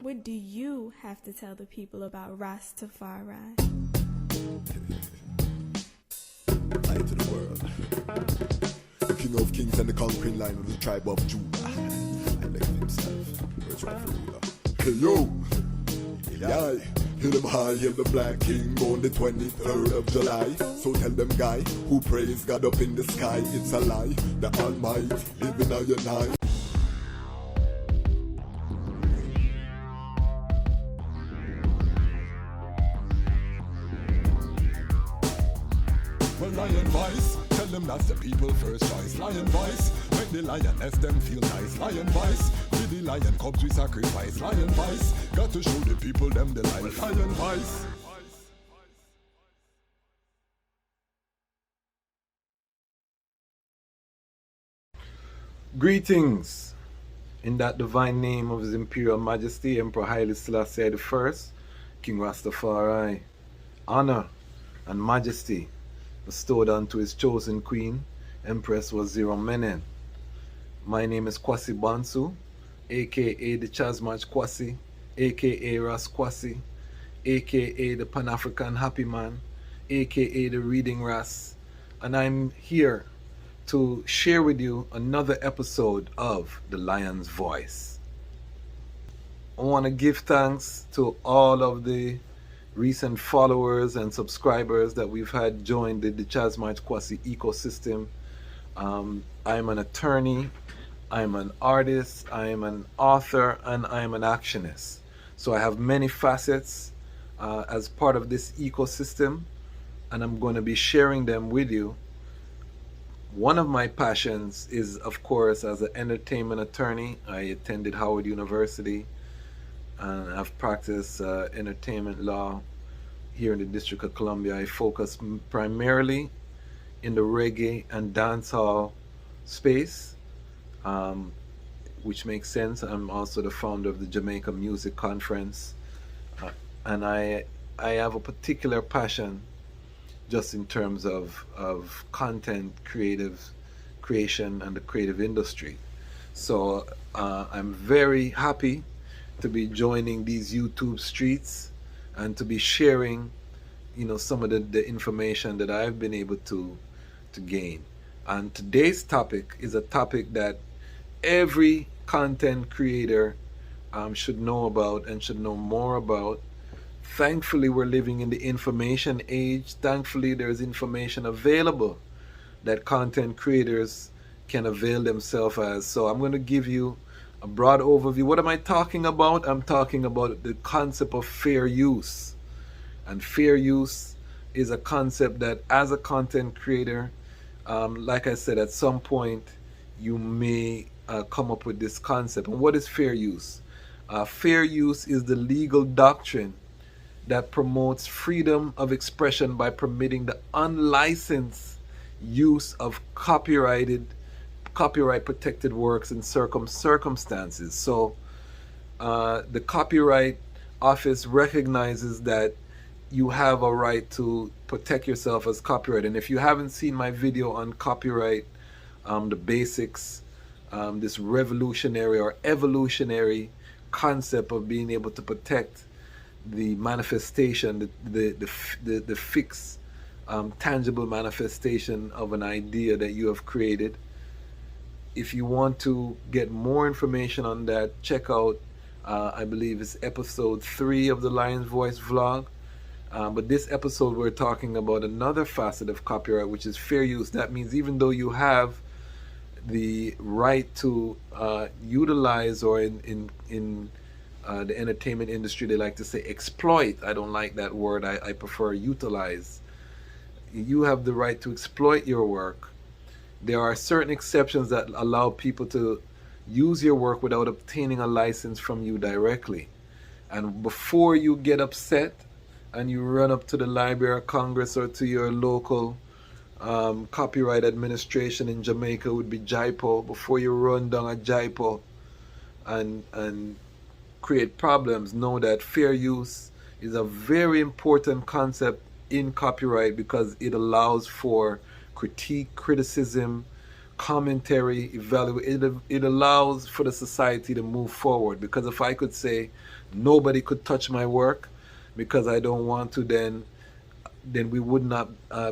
What do you have to tell the people about Rastafari? Light to the world. The king of kings and the conquering line of the tribe of Judah. And like himself, where's rightful ruler? Hey yo! Yeah, hail them high, hail the black king on the 23rd of July. So tell them guy, who praise God up in the sky, it's a lie. The Almighty living on your night. Well, lion voice, tell them that's the people first choice. Lion voice, make the lioness them feel nice. Lion voice, with the lion cubs we sacrifice. Lion voice, got to show the people them the life. Lion voice. Greetings in that divine name of His Imperial Majesty Emperor Haile Selassie I, King Rastafari. Honor and majesty bestowed unto his chosen queen, Empress Wazira Menen. My name is Kwasi Bonsu, aka Dejazmatch Kwasi, aka Ras Kwasi, aka the Pan-African Happy Man, aka the Reading Ras, and I'm here to share with you another episode of The Lion's Voice. I want to give thanks to all of the recent followers and subscribers that we've had join the Dejazmatch Kwasi ecosystem. I'm an attorney, I'm an artist, I'm an author, and I'm an actionist. So I have many facets as part of this ecosystem, and I'm going to be sharing them with you. One of my passions is, of course, as an entertainment attorney. I attended Howard University and I've practiced entertainment law here in the District of Columbia. I focus primarily in the reggae and dancehall space, which makes sense. I'm also the founder of the Jamaica Music Conference, and I have a particular passion just in terms of content, creation, and the creative industry. So I'm very happy to be joining these YouTube streets and to be sharing, some of the information that I've been able to gain. And today's topic is a topic that every content creator should know about and should know more about. Thankfully, we're living in the information age. Thankfully, there's information available that content creators can avail themselves as. So I'm going to give you a broad overview. What am I talking about? I'm talking about the concept of fair use. And fair use is a concept that as a content creator, like I said, at some point you may come up with this concept. And what is fair use? Fair use is the legal doctrine that promotes freedom of expression by permitting the unlicensed use of copyright protected works in circumstances. So the Copyright Office recognizes that you have a right to protect yourself as copyright. And if you haven't seen my video on copyright, the basics, this revolutionary or evolutionary concept of being able to protect the manifestation, the fixed, tangible manifestation of an idea that you have created. If you want to get more information on that, check out, I believe it's episode 3 of the Lion's Voice vlog. But this episode we're talking about another facet of copyright, which is fair use. That means even though you have the right to utilize, or in the entertainment industry they like to say exploit. I don't like that word. I prefer utilize. You have the right to exploit your work. There are certain exceptions that allow people to use your work without obtaining a license from you directly. And before you get upset and you run up to the Library of Congress or to your local copyright administration in Jamaica, would be JIPO, before you run down a JIPO and create problems, know that fair use is a very important concept in copyright because it allows for critique, criticism, commentary, evaluate. It allows for the society to move forward. Because if I could say nobody could touch my work because I don't want to, then we would not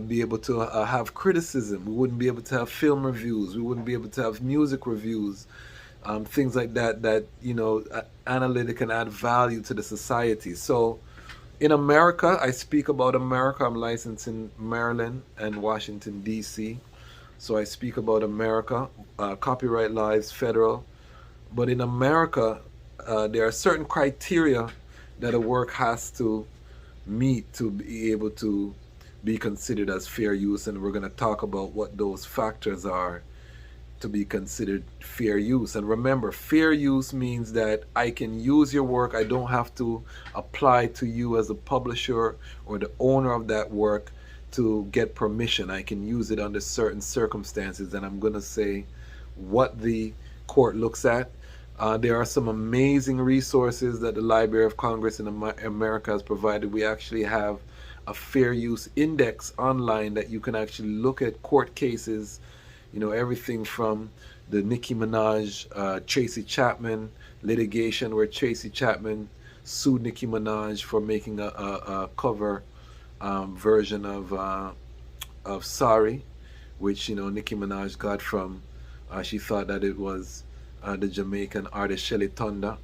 be able to have criticism. We wouldn't be able to have film reviews. We wouldn't be able to have music reviews, things like that. That analytic and add value to the society. So, in America, I speak about America. I'm licensed in Maryland and Washington D.C. So I speak about America. Copyright lies federal, but in America, there are certain criteria that a work has to meet to be able to be considered as fair use, and we're going to talk about what those factors are to be considered fair use. And remember, fair use means that I can use your work. I don't have to apply to you as a publisher or the owner of that work to get permission. I can use it under certain circumstances, and I'm going to say what the court looks at. There are some amazing resources that the Library of Congress in America has provided. We actually have a fair use index online that you can actually look at court cases, everything from the Nicki Minaj, Tracy Chapman litigation, where Tracy Chapman sued Nicki Minaj for making a cover version of Sorry, which Nicki Minaj got from she thought that it was the Jamaican artist Shelly Thunder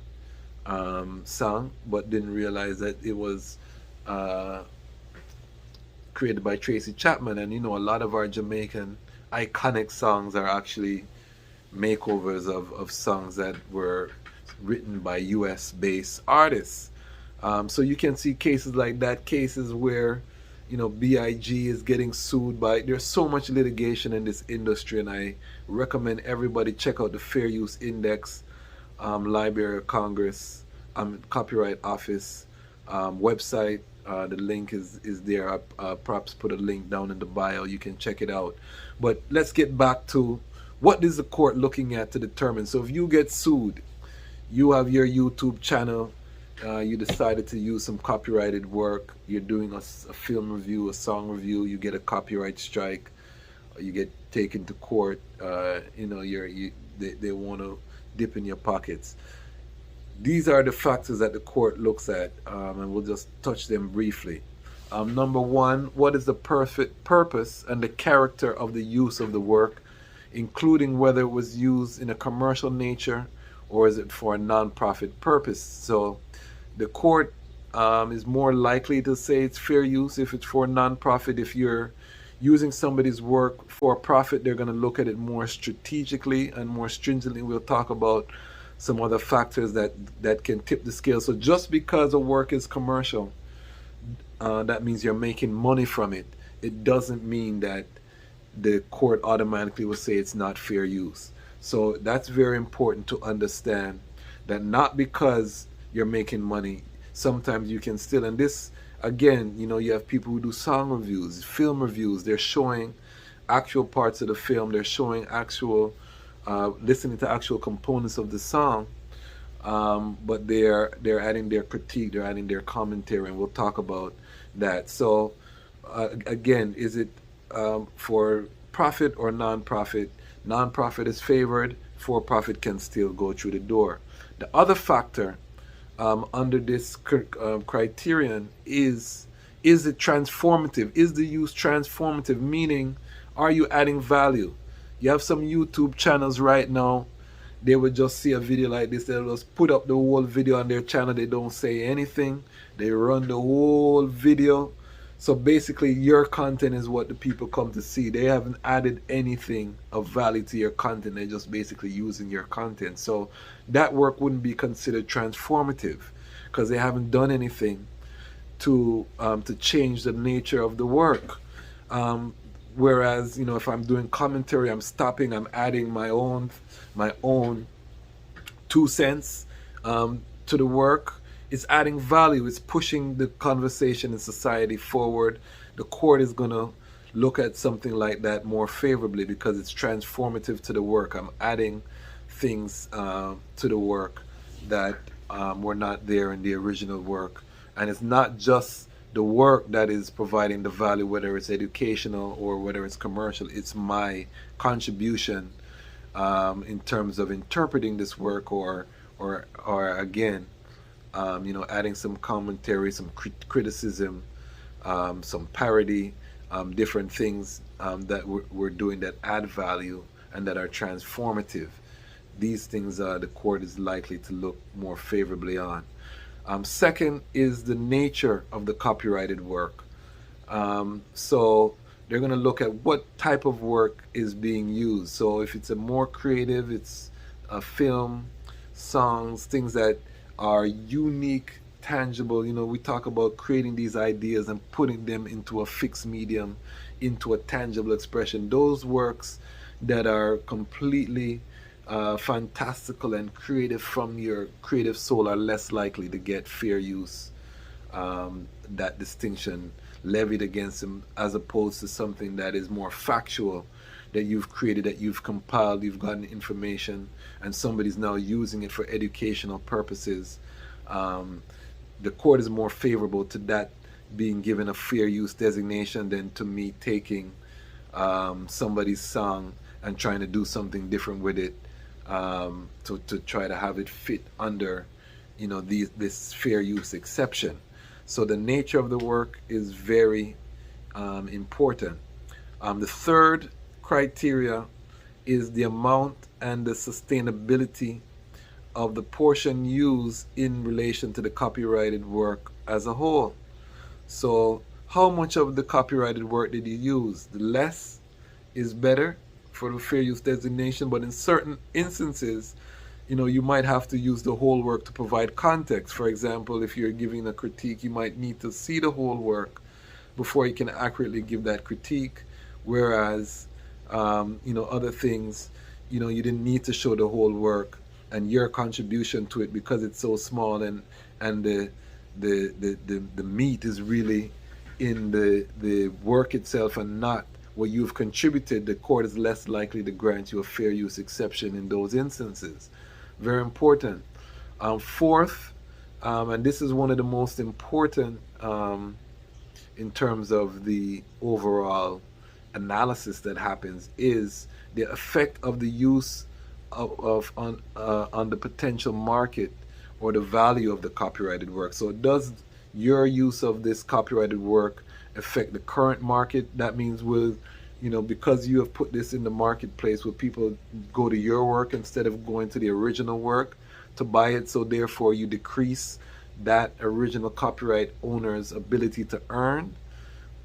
song, but didn't realize that it was created by Tracy Chapman. And a lot of our Jamaican iconic songs are actually makeovers of songs that were written by US based artists. So you can see cases like that, cases where B.I.G. is getting sued by. There's so much litigation in this industry, and I recommend everybody check out the Fair Use Index, Library of Congress, Copyright Office website. The link is there. I perhaps put a link down in the bio. You can check it out. But let's get back to what is the court looking at to determine. So if you get sued, you have your YouTube channel. You decided to use some copyrighted work. You're doing a film review, a song review. You get a copyright strike. You get taken to court. They want to dip in your pockets. These are the factors that the court looks at, and we'll just touch them briefly. Number one, what is the perfect purpose and the character of the use of the work, including whether it was used in a commercial nature or is it for a non-profit purpose? So the court is more likely to say it's fair use if it's for a non-profit. If you're using somebody's work for profit, they're going to look at it more strategically and more stringently. We'll talk about some other factors that can tip the scale. So just because a work is commercial, that means you're making money from it. It doesn't mean that the court automatically will say it's not fair use. So that's very important to understand, that not because you're making money, sometimes you can still, and this, again, you have people who do song reviews, film reviews. They're showing actual parts of the film. They're showing actual, listening to actual components of the song, but they're adding their critique, they're adding their commentary, and we'll talk about that. So again, is it for profit or non-profit? Non-profit is favored. For-profit can still go through the door. The other factor under this criterion is it transformative? Is the use transformative? Meaning, are you adding value? You have some YouTube channels right now, they would just see a video like this, they'll just put up the whole video on their channel, they don't say anything, they run the whole video. So basically your content is what the people come to see. They haven't added anything of value to your content, they're just basically using your content. So that work wouldn't be considered transformative because they haven't done anything to change the nature of the work. Whereas, if I'm doing commentary, I'm stopping, I'm adding my own 2 cents to the work. It's adding value. It's pushing the conversation in society forward. The court is going to look at something like that more favorably because it's transformative to the work. I'm adding things to the work that were not there in the original work. And it's not just the work that is providing the value, whether it's educational or whether it's commercial. It's my contribution in terms of interpreting this work, or again, adding some commentary, some criticism, some parody, different things that we're doing that add value and that are transformative. These things the court is likely to look more favorably on. Second is the nature of the copyrighted work. So they're going to look at what type of work is being used. So if it's a more creative, it's a film, songs, things that are unique, tangible. We talk about creating these ideas and putting them into a fixed medium, into a tangible expression. Those works that are completely fantastical and creative from your creative soul are less likely to get fair use, that distinction levied against them, as opposed to something that is more factual, that you've created, that you've compiled, you've gotten information, and somebody's now using it for educational purposes. The court is more favorable to that being given a fair use designation than to me taking somebody's song and trying to do something different with it, to try to have it fit under this fair use exception. So the nature of the work is very important. The third criteria is the amount and the sustainability of the portion used in relation to the copyrighted work as a whole. So how much of the copyrighted work did you use? The less is better for the fair use designation, but in certain instances, you might have to use the whole work to provide context. For example, if you're giving a critique, you might need to see the whole work before you can accurately give that critique, whereas other things, you didn't need to show the whole work, and your contribution to it, because it's so small, and the meat is really in the work itself and not what you've contributed, the court is less likely to grant you a fair use exception in those instances. Very important. Fourth, and this is one of the most important in terms of the overall analysis that happens, is the effect of the use on the potential market or the value of the copyrighted work. So does your use of this copyrighted work affect the current market? That means because you have put this in the marketplace, will people go to your work instead of going to the original work to buy it? So therefore you decrease that original copyright owner's ability to earn?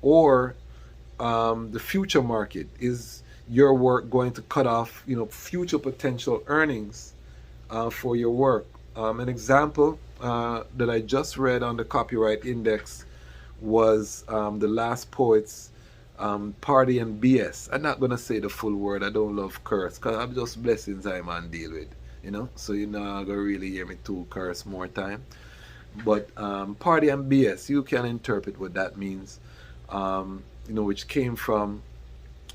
Or the future market, is your work going to cut off future potential earnings for your work? An example that I just read on the Copyright Index was the Last Poets Party and BS. I'm not gonna say the full word. I don't love curse, because I'm just blessings I man deal with, so you're not gonna really hear me too curse more time. But Party and BS, you can interpret what that means, which came from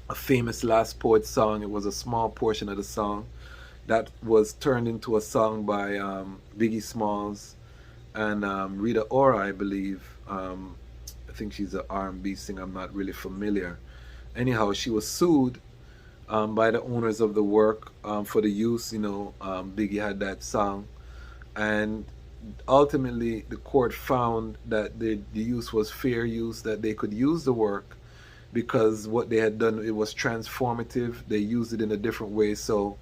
a famous Last Poet song. It was a small portion of the song that was turned into a song by Biggie Smalls and Rita Ora, I believe. I think she's an R&B singer. I'm not really familiar. Anyhow, she was sued by the owners of the work for the use. Biggie had that song, and ultimately the court found that the use was fair use, that they could use the work because what they had done, it was transformative. They used it in a different way. So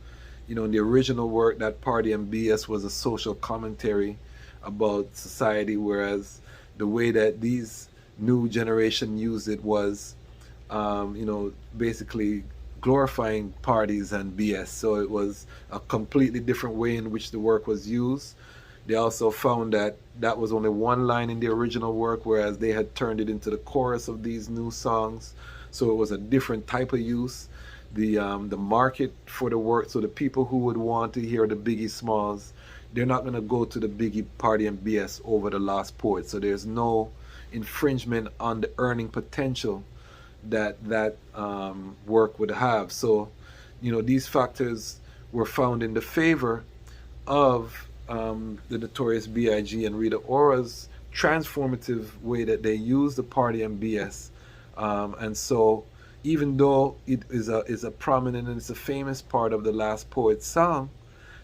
in the original work, that Party and BS was a social commentary about society, whereas the way that these new generation used it was basically glorifying parties and BS. So it was a completely different way in which the work was used. They also found that that was only one line in the original work, whereas they had turned it into the chorus of these new songs. So it was a different type of use. The market for the work, so the people who would want to hear the Biggie Smalls, they're not going to go to the Biggie Party and BS over the Last Poet. So there's no infringement on the earning potential that work would have. So these factors were found in the favor of the Notorious B.I.G. and Rita Ora's transformative way that they use the party and BS. And so even though it is a prominent and it's a famous part of the Last Poet's song,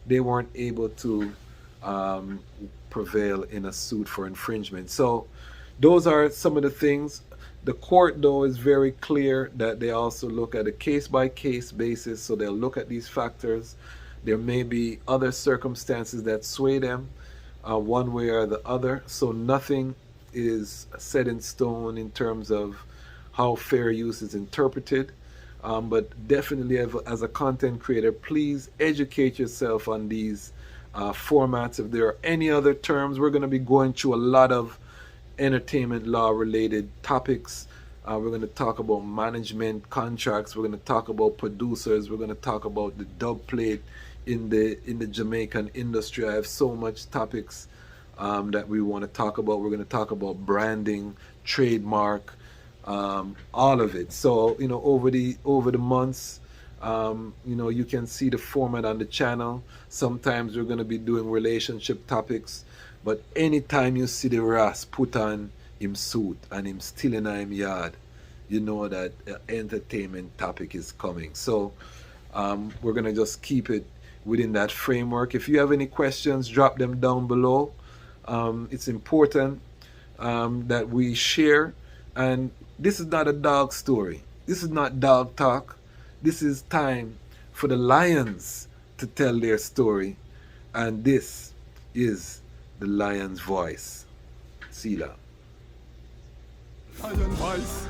they weren't able to prevail in a suit for infringement. So those are some of the things. The court, though, is very clear that they also look at a case-by-case basis, so they'll look at these factors. There may be other circumstances that sway them one way or the other, so nothing is set in stone in terms of how fair use is interpreted. But definitely as a content creator, please educate yourself on these formats. If there are any other terms, we're going to be going through a lot of entertainment law related topics. We're going to talk about management contracts. We're going to talk about producers. We're going to talk about the dub plate in the Jamaican industry. I have so much topics that we want to talk about. We're going to talk about branding, trademark, all of it. So over the months, you can see the format on the channel. Sometimes we're going to be doing relationship topics, but anytime you see the Ras put on him suit and him still in him yard, you know that entertainment topic is coming. So we're going to just keep it within that framework. If you have any questions, drop them down below. It's important that we share. And this is not a dog story. This is not dog talk. This is time for the lions to tell their story. And this is the lion's voice. Sila. Lion voice.